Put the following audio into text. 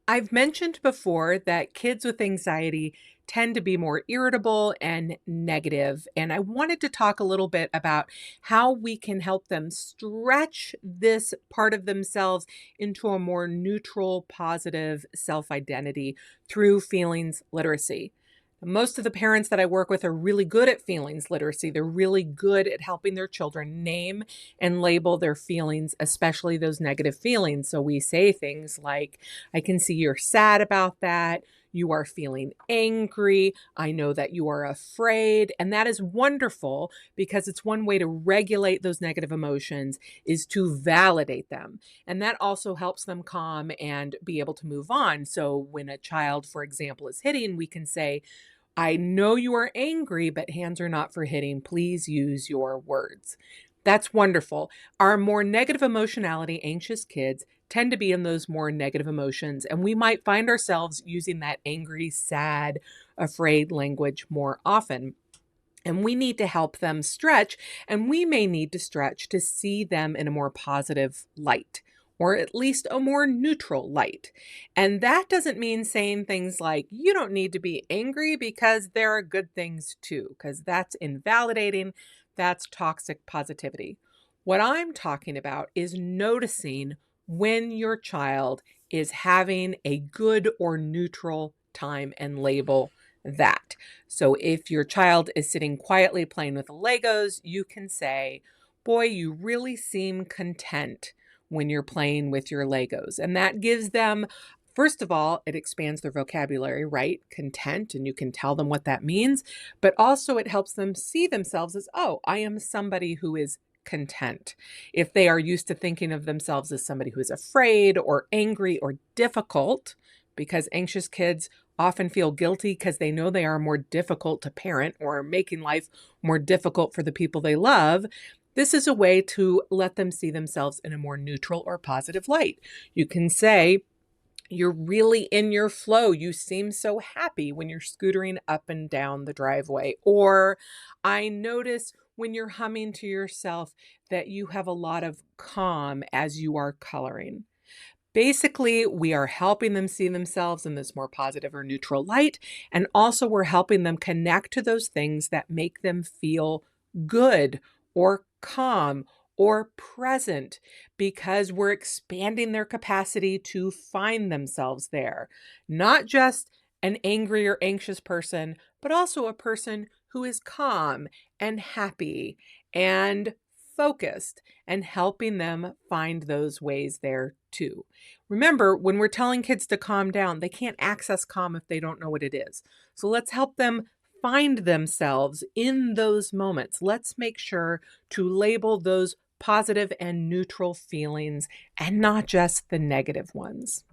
I've mentioned before that kids with anxiety tend to be more irritable and negative, and I wanted to talk a little bit about how we can help them stretch this part of themselves into a more neutral, positive self identity through feelings literacy. Most of the parents that I work with are really good at feelings literacy. They're really good at helping their children name and label their feelings, especially those negative feelings. So we say things like, I can see you're sad about that. You are feeling angry. I know that you are afraid. And that is wonderful because it's one way to regulate those negative emotions is to validate them. And that also helps them calm and be able to move on. So when a child, for example, is hitting, we can say, I know you are angry, but hands are not for hitting. Please use your words. That's wonderful. Our more negative emotionality, anxious kids tend to be in those more negative emotions, and we might find ourselves using that angry, sad, afraid language more often. And we need to help them stretch, and we may need to stretch to see them in a more positive light, or at least a more neutral light. And that doesn't mean saying things like, you don't need to be angry because there are good things too, because that's invalidating. That's toxic positivity. What I'm talking about is noticing when your child is having a good or neutral time and label that. So if your child is sitting quietly playing with Legos, you can say, boy, you really seem content when you're playing with your Legos. And that gives them, first of all, it expands their vocabulary, right? Content, and you can tell them what that means. But also it helps them see themselves as, oh, I am somebody who is content. If they are used to thinking of themselves as somebody who is afraid or angry or difficult, because anxious kids often feel guilty because they know they are more difficult to parent or making life more difficult for the people they love. This is a way to let them see themselves in a more neutral or positive light. You can say, you're really in your flow. You seem so happy when you're scootering up and down the driveway. Or I notice when you're humming to yourself that you have a lot of calm as you are coloring. Basically, we are helping them see themselves in this more positive or neutral light. And also, we're helping them connect to those things that make them feel good or calm or present because we're expanding their capacity to find themselves there. Not just an angry or anxious person, but also a person who is calm and happy and focused and helping them find those ways there too. Remember, when we're telling kids to calm down, they can't access calm if they don't know what it is. So let's help them find themselves in those moments. Let's make sure to label those positive and neutral feelings and not just the negative ones.